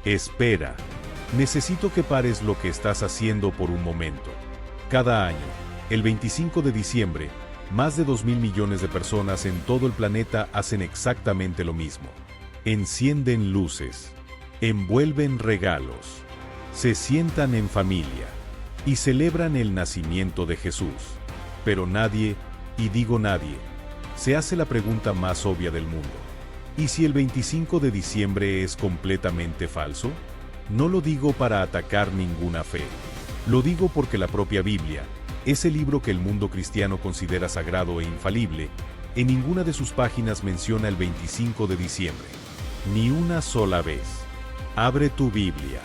Espera. Necesito que pares lo que estás haciendo por un momento. Cada año, el 25 de diciembre, más de 2.000 millones de personas en todo el planeta hacen exactamente lo mismo. Encienden luces, envuelven regalos, se sientan en familia y celebran el nacimiento de Jesús. Pero nadie, y digo nadie, se hace la pregunta más obvia del mundo. ¿Y si el 25 de diciembre es completamente falso? No lo digo para atacar ninguna fe. Lo digo porque la propia Biblia, ese libro que el mundo cristiano considera sagrado e infalible, en ninguna de sus páginas menciona el 25 de diciembre. Ni una sola vez. Abre tu Biblia.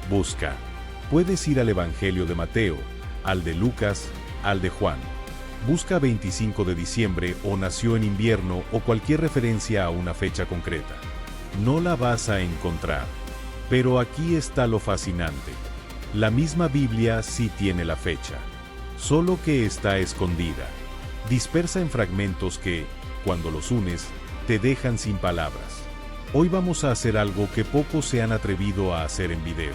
Busca. Puedes ir al Evangelio de Mateo, al de Lucas, al de Juan. Busca 25 de diciembre o nació en invierno o cualquier referencia a una fecha concreta. No la vas a encontrar. Pero aquí está lo fascinante. La misma Biblia sí tiene la fecha. Solo que está escondida. Dispersa en fragmentos que, cuando los unes, te dejan sin palabras. Hoy vamos a hacer algo que pocos se han atrevido a hacer en video.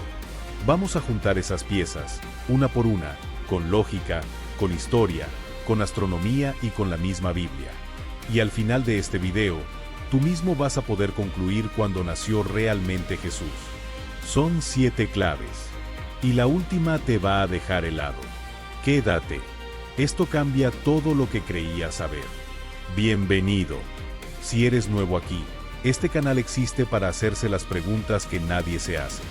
Vamos a juntar esas piezas, una por una, con lógica, con historia, con astronomía y con la misma Biblia. Y al final de este video, tú mismo vas a poder concluir cuándo nació realmente Jesús. Son 7 claves. Y la última te va a dejar helado. Quédate. Esto cambia todo lo que creías saber. Bienvenido. Si eres nuevo aquí, este canal existe para hacerse las preguntas que nadie se hace.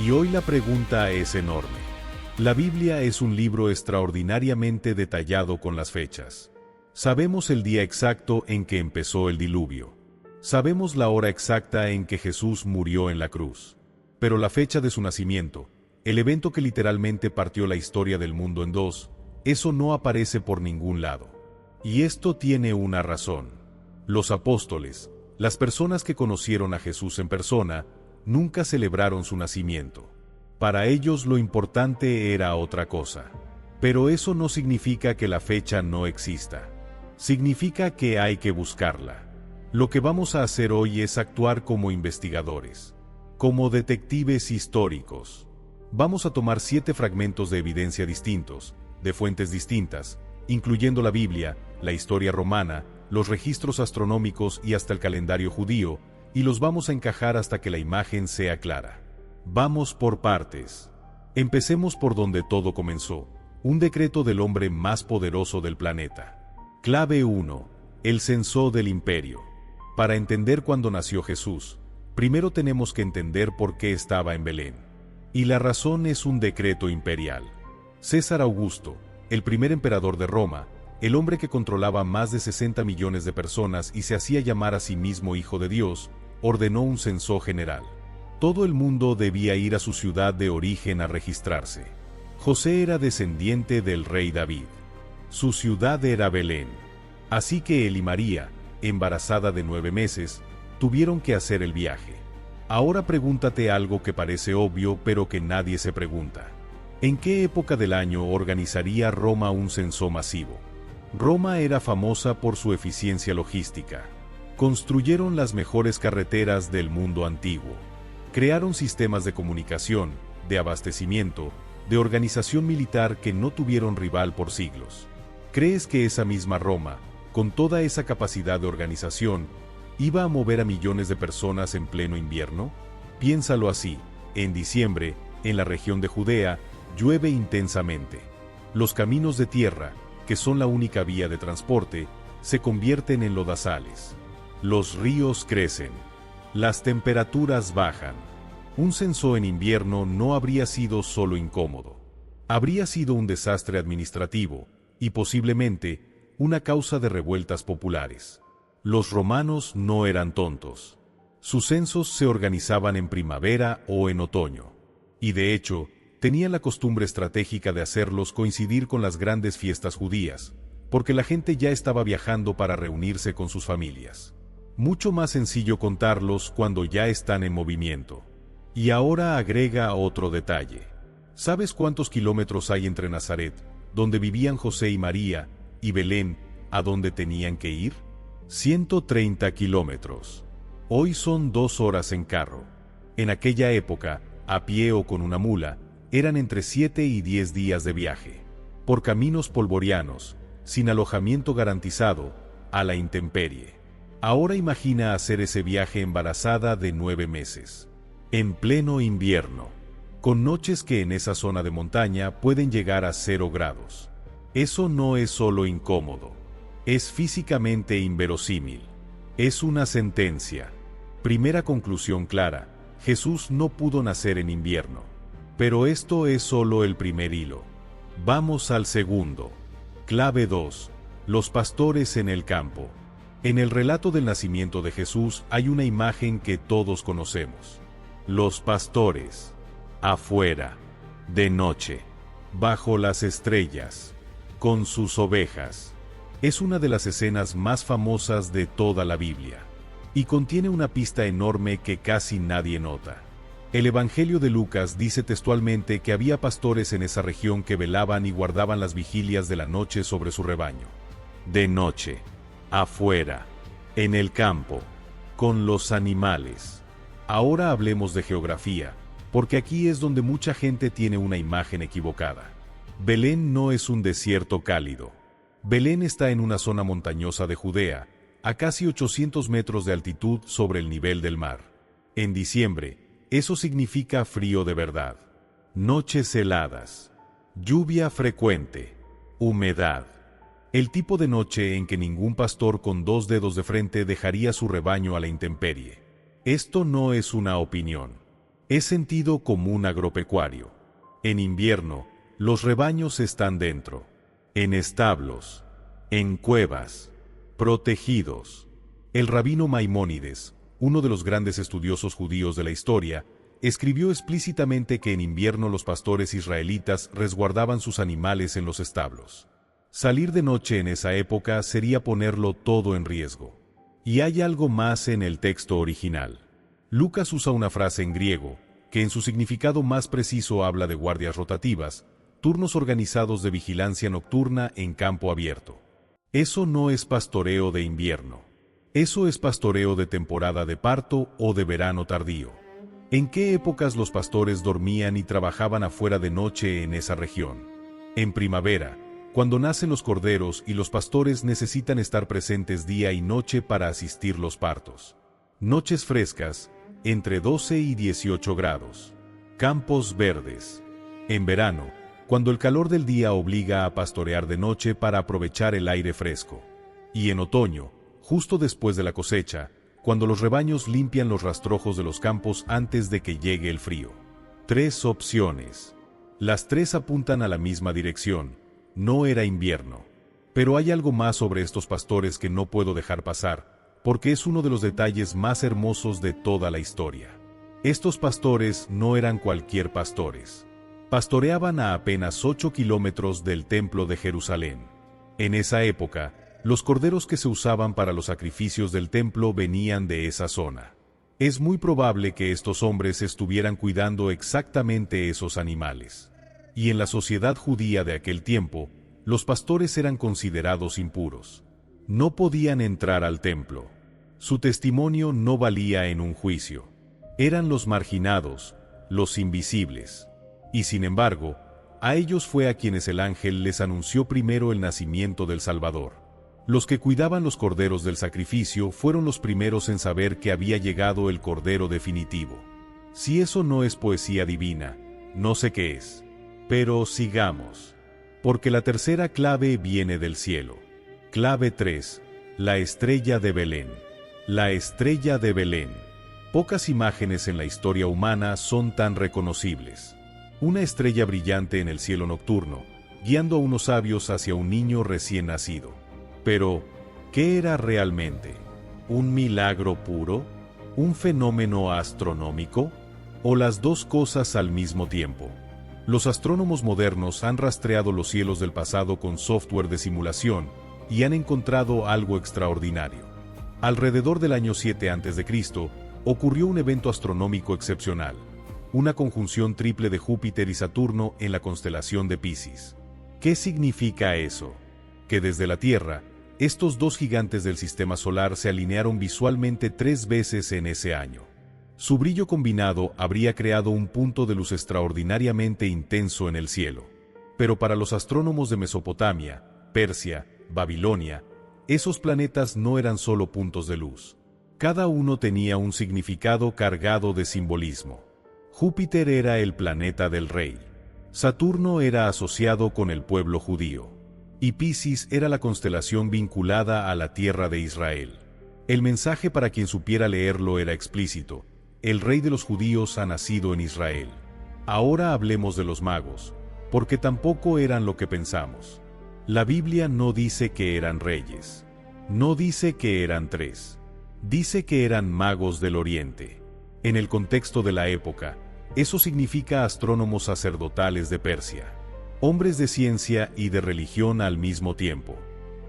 Y hoy la pregunta es enorme. La Biblia es un libro extraordinariamente detallado con las fechas. Sabemos el día exacto en que empezó el diluvio. Sabemos la hora exacta en que Jesús murió en la cruz. Pero la fecha de su nacimiento, el evento que literalmente partió la historia del mundo en dos, eso no aparece por ningún lado. Y esto tiene una razón. Los apóstoles, las personas que conocieron a Jesús en persona, nunca celebraron su nacimiento. Para ellos lo importante era otra cosa. Pero eso no significa que la fecha no exista. Significa que hay que buscarla. Lo que vamos a hacer hoy es actuar como investigadores, como detectives históricos. Vamos a tomar 7 fragmentos de evidencia distintos, de fuentes distintas, incluyendo la Biblia, la historia romana, los registros astronómicos y hasta el calendario judío, y los vamos a encajar hasta que la imagen sea clara. Vamos por partes. Empecemos por donde todo comenzó, un decreto del hombre más poderoso del planeta. Clave 1. El censo del imperio. Para entender cuándo nació Jesús, primero tenemos que entender por qué estaba en Belén. Y la razón es un decreto imperial. César Augusto, el primer emperador de Roma, el hombre que controlaba más de 60 millones de personas y se hacía llamar a sí mismo Hijo de Dios, ordenó un censo general. Todo el mundo debía ir a su ciudad de origen a registrarse. José era descendiente del rey David. Su ciudad era Belén. Así que él y María, embarazada de 9 meses, tuvieron que hacer el viaje. Ahora pregúntate algo que parece obvio pero que nadie se pregunta. ¿En qué época del año organizaría Roma un censo masivo? Roma era famosa por su eficiencia logística. Construyeron las mejores carreteras del mundo antiguo. Crearon sistemas de comunicación, de abastecimiento, de organización militar que no tuvieron rival por siglos. ¿Crees que esa misma Roma, con toda esa capacidad de organización, iba a mover a millones de personas en pleno invierno? Piénsalo así: en diciembre, en la región de Judea, llueve intensamente. Los caminos de tierra, que son la única vía de transporte, se convierten en lodazales. Los ríos crecen. Las temperaturas bajan. Un censo en invierno no habría sido solo incómodo. Habría sido un desastre administrativo y posiblemente una causa de revueltas populares. Los romanos no eran tontos. Sus censos se organizaban en primavera o en otoño. Y de hecho, tenían la costumbre estratégica de hacerlos coincidir con las grandes fiestas judías, porque la gente ya estaba viajando para reunirse con sus familias. Mucho más sencillo contarlos cuando ya están en movimiento. Y ahora agrega otro detalle. ¿Sabes cuántos kilómetros hay entre Nazaret, donde vivían José y María, y Belén, a donde tenían que ir? 130 kilómetros. Hoy son 2 horas en carro. En aquella época, a pie o con una mula, eran entre 7 y 10 días de viaje, por caminos polvorianos, sin alojamiento garantizado, a la intemperie. Ahora imagina hacer ese viaje embarazada de 9 meses, en pleno invierno, con noches que en esa zona de montaña pueden llegar a 0 grados. Eso no es solo incómodo, es físicamente inverosímil. Es una sentencia. Primera conclusión clara: Jesús no pudo nacer en invierno. Pero esto es solo el primer hilo. Vamos al segundo. Clave 2. Los pastores en el campo. En el relato del nacimiento de Jesús hay una imagen que todos conocemos. Los pastores, afuera, de noche, bajo las estrellas, con sus ovejas. Es una de las escenas más famosas de toda la Biblia, y contiene una pista enorme que casi nadie nota. El Evangelio de Lucas dice textualmente que había pastores en esa región que velaban y guardaban las vigilias de la noche sobre su rebaño. De noche, afuera, en el campo, con los animales. Ahora hablemos de geografía, porque aquí es donde mucha gente tiene una imagen equivocada. Belén no es un desierto cálido. Belén está en una zona montañosa de Judea, a casi 800 metros de altitud sobre el nivel del mar. En diciembre, eso significa frío de verdad. Noches heladas, lluvia frecuente, humedad. El tipo de noche en que ningún pastor con 2 dedos de frente dejaría su rebaño a la intemperie. Esto no es una opinión. Es sentido común agropecuario. En invierno, los rebaños están dentro, en establos, en cuevas, protegidos. El rabino Maimónides, uno de los grandes estudiosos judíos de la historia, escribió explícitamente que en invierno los pastores israelitas resguardaban sus animales en los establos. Salir de noche en esa época sería ponerlo todo en riesgo. Y hay algo más en el texto original. Lucas usa una frase en griego, que en su significado más preciso habla de guardias rotativas, turnos organizados de vigilancia nocturna en campo abierto. Eso no es pastoreo de invierno. Eso es pastoreo de temporada de parto o de verano tardío. ¿En qué épocas los pastores dormían y trabajaban afuera de noche en esa región? En primavera, cuando nacen los corderos y los pastores necesitan estar presentes día y noche para asistir los partos. Noches frescas, entre 12 y 18 grados. Campos verdes. En verano, cuando el calor del día obliga a pastorear de noche para aprovechar el aire fresco. Y en otoño, justo después de la cosecha, cuando los rebaños limpian los rastrojos de los campos antes de que llegue el frío. 3 opciones. Las 3 apuntan a la misma dirección. No era invierno. Pero hay algo más sobre estos pastores que no puedo dejar pasar, porque es uno de los detalles más hermosos de toda la historia. Estos pastores no eran cualquier pastores. Pastoreaban a apenas 8 kilómetros del templo de Jerusalén. En esa época, los corderos que se usaban para los sacrificios del templo venían de esa zona. Es muy probable que estos hombres estuvieran cuidando exactamente esos animales. Y en la sociedad judía de aquel tiempo, los pastores eran considerados impuros. No podían entrar al templo. Su testimonio no valía en un juicio. Eran los marginados, los invisibles. Y sin embargo, a ellos fue a quienes el ángel les anunció primero el nacimiento del Salvador. Los que cuidaban los corderos del sacrificio fueron los primeros en saber que había llegado el cordero definitivo. Si eso no es poesía divina, no sé qué es. Pero sigamos. Porque la tercera clave viene del cielo. Clave 3. La estrella de Belén. La estrella de Belén. Pocas imágenes en la historia humana son tan reconocibles. Una estrella brillante en el cielo nocturno, guiando a unos sabios hacia un niño recién nacido. Pero, ¿qué era realmente? ¿Un milagro puro? ¿Un fenómeno astronómico? ¿O las dos cosas al mismo tiempo? Los astrónomos modernos han rastreado los cielos del pasado con software de simulación y han encontrado algo extraordinario. Alrededor del año 7 a.C., ocurrió un evento astronómico excepcional. Una conjunción triple de Júpiter y Saturno en la constelación de Piscis. ¿Qué significa eso? Que desde la Tierra, estos dos gigantes del sistema solar se alinearon visualmente 3 veces en ese año. Su brillo combinado habría creado un punto de luz extraordinariamente intenso en el cielo. Pero para los astrónomos de Mesopotamia, Persia, Babilonia, esos planetas no eran solo puntos de luz. Cada uno tenía un significado cargado de simbolismo. Júpiter era el planeta del rey. Saturno era asociado con el pueblo judío. Y Piscis era la constelación vinculada a la tierra de Israel. El mensaje para quien supiera leerlo era explícito: el rey de los judíos ha nacido en Israel. Ahora hablemos de los magos, porque tampoco eran lo que pensamos. La Biblia no dice que eran reyes. No dice que eran tres. Dice que eran magos del Oriente. En el contexto de la época, eso significa astrónomos sacerdotales de Persia. Hombres de ciencia y de religión al mismo tiempo.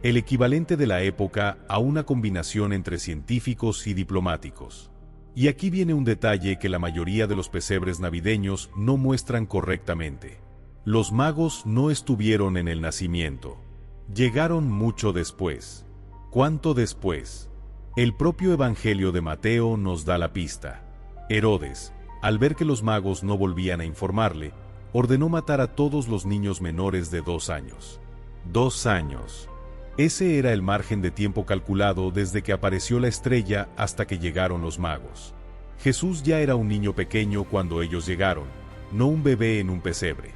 El equivalente de la época a una combinación entre científicos y diplomáticos. Y aquí viene un detalle que la mayoría de los pesebres navideños no muestran correctamente. Los magos no estuvieron en el nacimiento. Llegaron mucho después. ¿Cuánto después? El propio Evangelio de Mateo nos da la pista. Herodes, al ver que los magos no volvían a informarle, ordenó matar a todos los niños menores de 2 años. 2 años. Ese era el margen de tiempo calculado desde que apareció la estrella hasta que llegaron los magos. Jesús ya era un niño pequeño cuando ellos llegaron, no un bebé en un pesebre.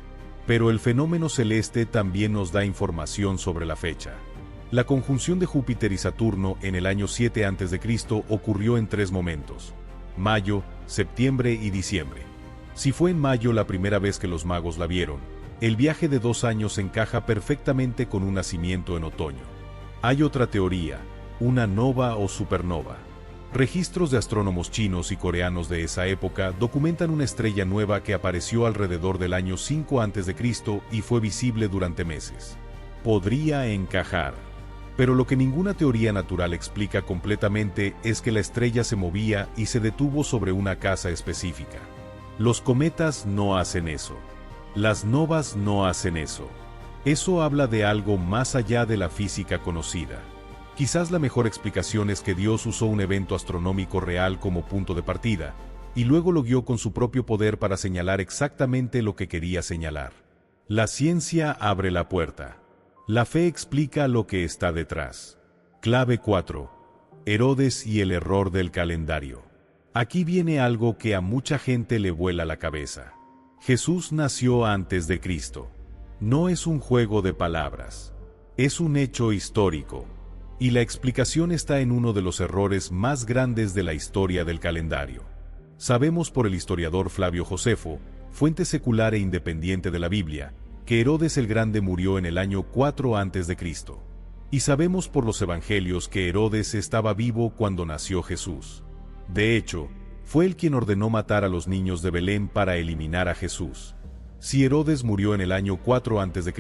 Pero el fenómeno celeste también nos da información sobre la fecha. La conjunción de Júpiter y Saturno en el año 7 a.C. ocurrió en 3 momentos: mayo, septiembre y diciembre. Si fue en mayo la primera vez que los magos la vieron, el viaje de 2 años encaja perfectamente con un nacimiento en otoño. Hay otra teoría, una nova o supernova. Registros de astrónomos chinos y coreanos de esa época documentan una estrella nueva que apareció alrededor del año 5 a.C. y fue visible durante meses. Podría encajar. Pero lo que ninguna teoría natural explica completamente es que la estrella se movía y se detuvo sobre una casa específica. Los cometas no hacen eso. Las novas no hacen eso. Eso habla de algo más allá de la física conocida. Quizás la mejor explicación es que Dios usó un evento astronómico real como punto de partida, y luego lo guió con su propio poder para señalar exactamente lo que quería señalar. La ciencia abre la puerta. La fe explica lo que está detrás. Clave 4. Herodes y el error del calendario. Aquí viene algo que a mucha gente le vuela la cabeza. Jesús nació antes de Cristo. No es un juego de palabras. Es un hecho histórico. Y la explicación está en uno de los errores más grandes de la historia del calendario. Sabemos por el historiador Flavio Josefo, fuente secular e independiente de la Biblia, que Herodes el Grande murió en el año 4 a.C. Y sabemos por los evangelios que Herodes estaba vivo cuando nació Jesús. De hecho, fue él quien ordenó matar a los niños de Belén para eliminar a Jesús. Si Herodes murió en el año 4 a.C.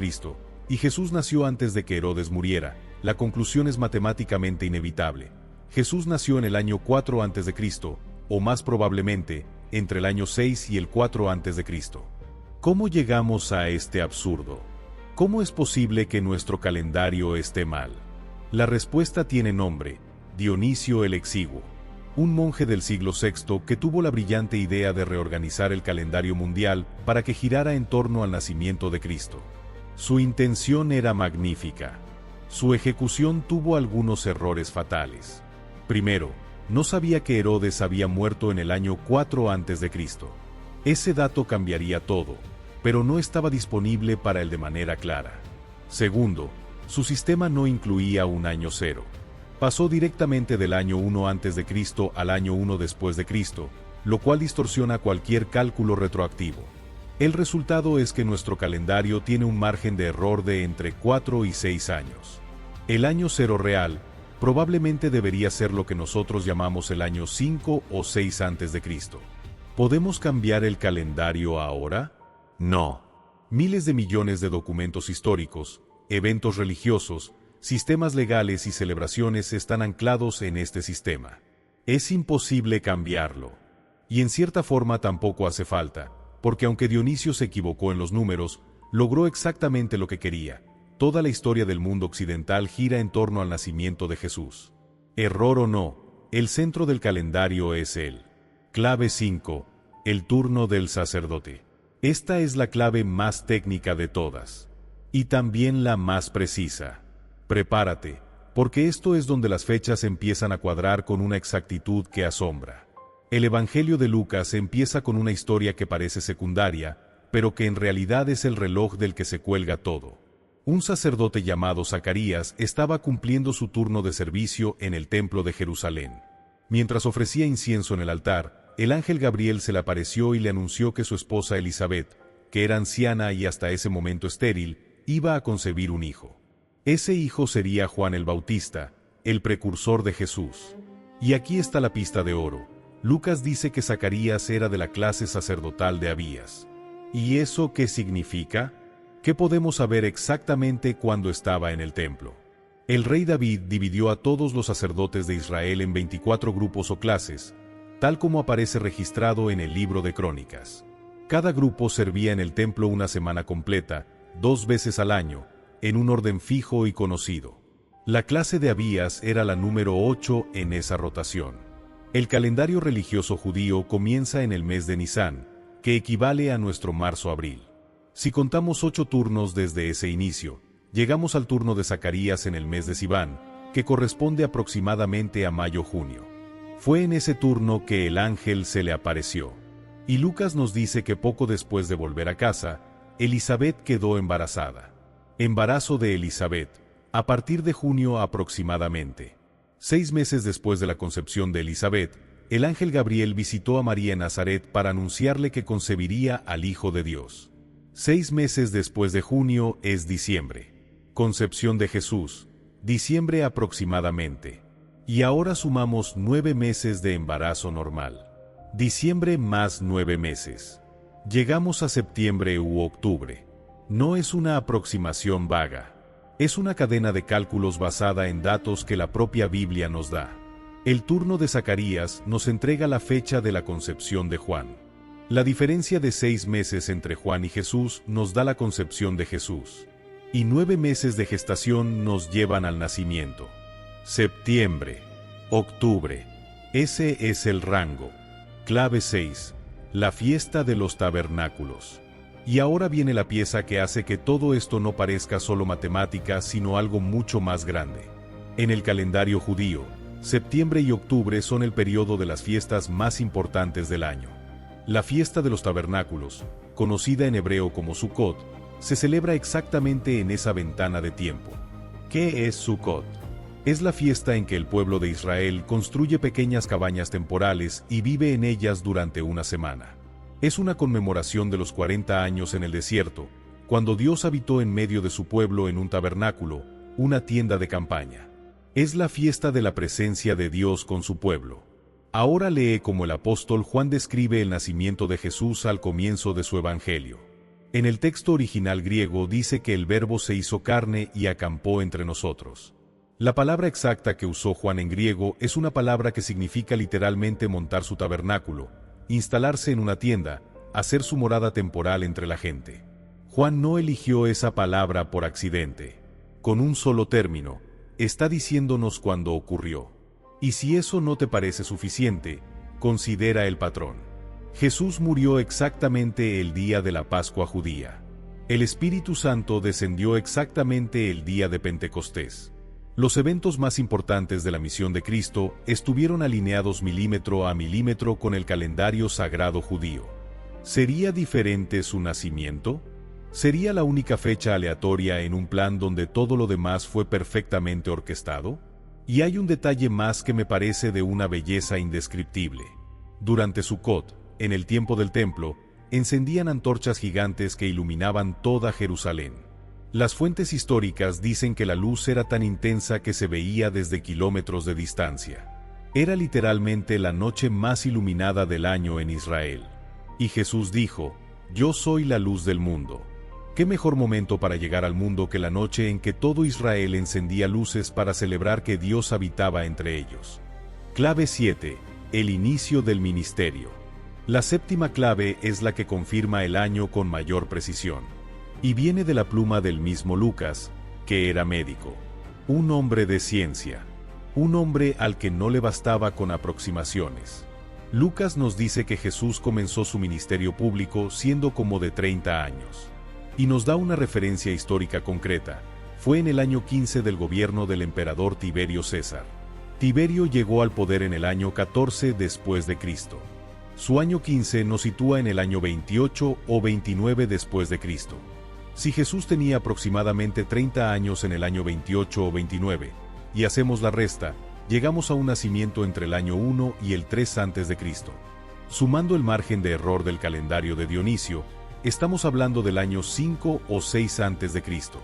y Jesús nació antes de que Herodes muriera, la conclusión es matemáticamente inevitable. Jesús nació en el año 4 a.C., o más probablemente, entre el año 6 y el 4 a.C. ¿Cómo llegamos a este absurdo? ¿Cómo es posible que nuestro calendario esté mal? La respuesta tiene nombre: Dionisio el Exiguo, un monje del siglo VI que tuvo la brillante idea de reorganizar el calendario mundial para que girara en torno al nacimiento de Cristo. Su intención era magnífica. Su ejecución tuvo algunos errores fatales. Primero, no sabía que Herodes había muerto en el año 4 a.C. Ese dato cambiaría todo, pero no estaba disponible para él de manera clara. Segundo, su sistema no incluía un año cero. Pasó directamente del año 1 a.C. al año 1 después de Cristo, lo cual distorsiona cualquier cálculo retroactivo. El resultado es que nuestro calendario tiene un margen de error de entre 4 y 6 años. El año cero real probablemente debería ser lo que nosotros llamamos el año 5 o 6 a.C. ¿Podemos cambiar el calendario ahora? No. Miles de millones de documentos históricos, eventos religiosos, sistemas legales y celebraciones están anclados en este sistema. Es imposible cambiarlo. Y en cierta forma tampoco hace falta, porque aunque Dionisio se equivocó en los números, logró exactamente lo que quería. Toda la historia del mundo occidental gira en torno al nacimiento de Jesús. Error o no, el centro del calendario es Él. Clave 5. El turno del sacerdote. Esta es la clave más técnica de todas. Y también la más precisa. Prepárate, porque esto es donde las fechas empiezan a cuadrar con una exactitud que asombra. El Evangelio de Lucas empieza con una historia que parece secundaria, pero que en realidad es el reloj del que se cuelga todo. Un sacerdote llamado Zacarías estaba cumpliendo su turno de servicio en el templo de Jerusalén. Mientras ofrecía incienso en el altar, el ángel Gabriel se le apareció y le anunció que su esposa Elisabet, que era anciana y hasta ese momento estéril, iba a concebir un hijo. Ese hijo sería Juan el Bautista, el precursor de Jesús. Y aquí está la pista de oro. Lucas dice que Zacarías era de la clase sacerdotal de Abías. ¿Y eso qué significa? ¿Qué podemos saber exactamente cuando estaba en el templo? El rey David dividió a todos los sacerdotes de Israel en 24 grupos o clases, tal como aparece registrado en el libro de Crónicas. Cada grupo servía en el templo una semana completa, 2 veces al año, en un orden fijo y conocido. La clase de Abías era la número 8 en esa rotación. El calendario religioso judío comienza en el mes de Nisán, que equivale a nuestro marzo-abril. Si contamos 8 turnos desde ese inicio, llegamos al turno de Zacarías en el mes de Siván, que corresponde aproximadamente a mayo-junio. Fue en ese turno que el ángel se le apareció. Y Lucas nos dice que poco después de volver a casa, Elisabet quedó embarazada. Embarazo de Elisabet, a partir de junio aproximadamente. 6 meses después de la concepción de Elisabet, el ángel Gabriel visitó a María en Nazaret para anunciarle que concebiría al Hijo de Dios. 6 meses después de junio es diciembre. Concepción de Jesús, diciembre aproximadamente. Y ahora sumamos 9 meses de embarazo normal. Diciembre más 9 meses. Llegamos a septiembre u octubre. No es una aproximación vaga. Es una cadena de cálculos basada en datos que la propia Biblia nos da. El turno de Zacarías nos entrega la fecha de la concepción de Juan. La diferencia de 6 meses entre Juan y Jesús nos da la concepción de Jesús. Y 9 meses de gestación nos llevan al nacimiento. Septiembre, octubre. Ese es el rango. Clave 6. La fiesta de los tabernáculos. Y ahora viene la pieza que hace que todo esto no parezca solo matemática, sino algo mucho más grande. En el calendario judío, septiembre y octubre son el periodo de las fiestas más importantes del año. La fiesta de los tabernáculos, conocida en hebreo como Sukkot, se celebra exactamente en esa ventana de tiempo. ¿Qué es Sukkot? Es la fiesta en que el pueblo de Israel construye pequeñas cabañas temporales y vive en ellas durante una semana. Es una conmemoración de los 40 años en el desierto, cuando Dios habitó en medio de su pueblo en un tabernáculo, una tienda de campaña. Es la fiesta de la presencia de Dios con su pueblo. Ahora lee como el apóstol Juan describe el nacimiento de Jesús al comienzo de su evangelio. En el texto original griego dice que el Verbo se hizo carne y acampó entre nosotros. La palabra exacta que usó Juan en griego es una palabra que significa literalmente montar su tabernáculo, instalarse en una tienda, hacer su morada temporal entre la gente. Juan no eligió esa palabra por accidente. Con un solo término, está diciéndonos cuándo ocurrió. Y si eso no te parece suficiente, considera el patrón. Jesús murió exactamente el día de la Pascua judía. El Espíritu Santo descendió exactamente el día de Pentecostés. Los eventos más importantes de la misión de Cristo estuvieron alineados milímetro a milímetro con el calendario sagrado judío. ¿Sería diferente su nacimiento? ¿Sería la única fecha aleatoria en un plan donde todo lo demás fue perfectamente orquestado? Y hay un detalle más que me parece de una belleza indescriptible. Durante Sukkot, en el tiempo del templo, encendían antorchas gigantes que iluminaban toda Jerusalén. Las fuentes históricas dicen que la luz era tan intensa que se veía desde kilómetros de distancia. Era literalmente la noche más iluminada del año en Israel. Y Jesús dijo, «Yo soy la luz del mundo». ¿Qué mejor momento para llegar al mundo que la noche en que todo Israel encendía luces para celebrar que Dios habitaba entre ellos? Clave 7. El inicio del ministerio. La séptima clave es la que confirma el año con mayor precisión. Y viene de la pluma del mismo Lucas, que era médico. Un hombre de ciencia. Un hombre al que no le bastaba con aproximaciones. Lucas nos dice que Jesús comenzó su ministerio público siendo como de 30 años. Y nos da una referencia histórica concreta. Fue en el año 15 del gobierno del emperador Tiberio César. Tiberio llegó al poder en el año 14 después de Cristo. Su año 15 nos sitúa en el año 28 o 29 después de Cristo. Si Jesús tenía aproximadamente 30 años en el año 28 o 29, y hacemos la resta, llegamos a un nacimiento entre el año 1 y el 3 antes de Cristo. Sumando el margen de error del calendario de Dionisio, estamos hablando del año 5 o 6 antes de Cristo,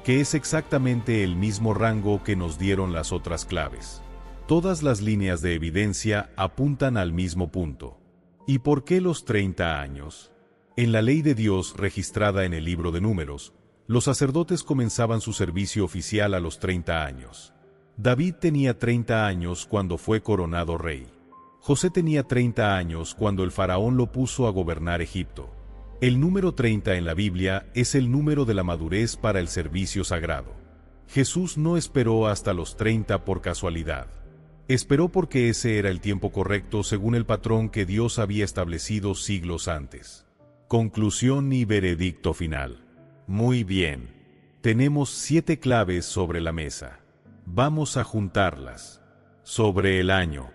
que es exactamente el mismo rango que nos dieron las otras claves. Todas las líneas de evidencia apuntan al mismo punto. ¿Y por qué los 30 años? En la ley de Dios registrada en el libro de Números, los sacerdotes comenzaban su servicio oficial a los 30 años. David tenía 30 años cuando fue coronado rey. José tenía 30 años cuando el faraón lo puso a gobernar Egipto. El número 30 en la Biblia es el número de la madurez para el servicio sagrado. Jesús no esperó hasta los 30 por casualidad. Esperó porque ese era el tiempo correcto según el patrón que Dios había establecido siglos antes. Conclusión y veredicto final. Muy bien. Tenemos 7 claves sobre la mesa. Vamos a juntarlas. Sobre el año.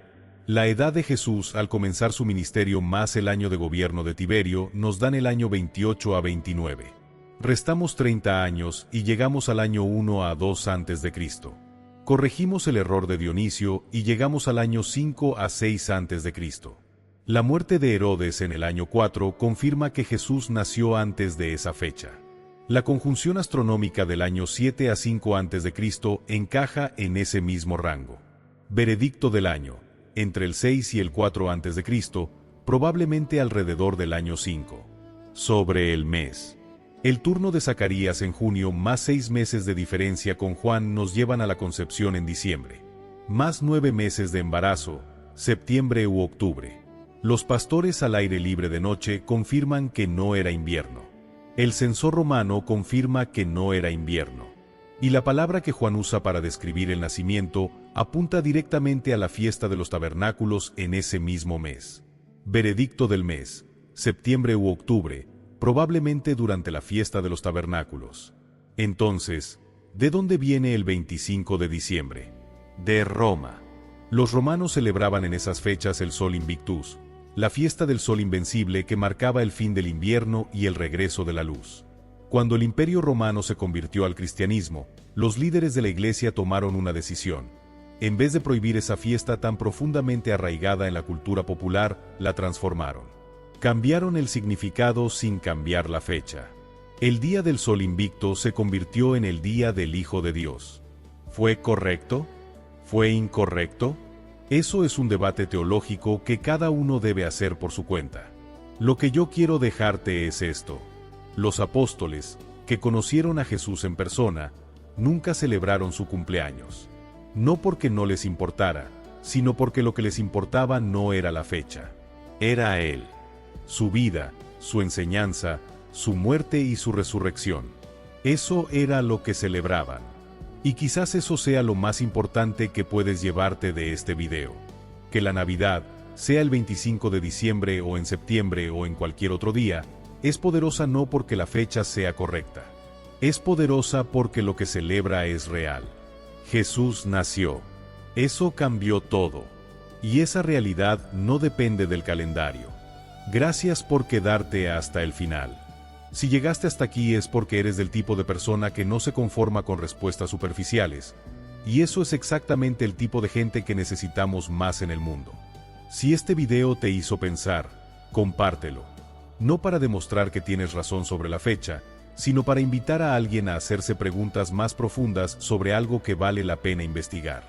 La edad de Jesús al comenzar su ministerio más el año de gobierno de Tiberio nos dan el año 28 a 29. Restamos 30 años y llegamos al año 1 a 2 antes de Cristo. Corregimos el error de Dionisio y llegamos al año 5 a 6 antes de Cristo. La muerte de Herodes en el año 4 confirma que Jesús nació antes de esa fecha. La conjunción astronómica del año 7 a 5 antes de Cristo encaja en ese mismo rango. Veredicto del año. Entre el 6 y el 4 antes de Cristo, probablemente alrededor del año 5. Sobre el mes. El turno de Zacarías en junio más 6 meses de diferencia con Juan nos llevan a la concepción en diciembre. Más 9 meses de embarazo, septiembre u octubre. Los pastores al aire libre de noche confirman que no era invierno. El censor romano confirma que no era invierno. Y la palabra que Juan usa para describir el nacimiento apunta directamente a la fiesta de los tabernáculos en ese mismo mes. Veredicto del mes, septiembre u octubre, probablemente durante la fiesta de los tabernáculos. Entonces, ¿de dónde viene el 25 de diciembre? De Roma. Los romanos celebraban en esas fechas el Sol Invictus, la fiesta del Sol Invencible que marcaba el fin del invierno y el regreso de la luz. Cuando el Imperio Romano se convirtió al cristianismo, los líderes de la Iglesia tomaron una decisión. En vez de prohibir esa fiesta tan profundamente arraigada en la cultura popular, la transformaron. Cambiaron el significado sin cambiar la fecha. El Día del Sol Invicto se convirtió en el Día del Hijo de Dios. ¿Fue correcto? ¿Fue incorrecto? Eso es un debate teológico que cada uno debe hacer por su cuenta. Lo que yo quiero dejarte es esto. Los apóstoles, que conocieron a Jesús en persona, nunca celebraron su cumpleaños. No porque no les importara, sino porque lo que les importaba no era la fecha. Era Él. Su vida, su enseñanza, su muerte y su resurrección. Eso era lo que celebraban. Y quizás eso sea lo más importante que puedes llevarte de este video. Que la Navidad, sea el 25 de diciembre o en septiembre o en cualquier otro día, es poderosa no porque la fecha sea correcta. Es poderosa porque lo que celebra es real. Jesús nació. Eso cambió todo. Y esa realidad no depende del calendario. Gracias por quedarte hasta el final. Si llegaste hasta aquí es porque eres del tipo de persona que no se conforma con respuestas superficiales. Y eso es exactamente el tipo de gente que necesitamos más en el mundo. Si este video te hizo pensar, compártelo. No para demostrar que tienes razón sobre la fecha, sino para invitar a alguien a hacerse preguntas más profundas sobre algo que vale la pena investigar.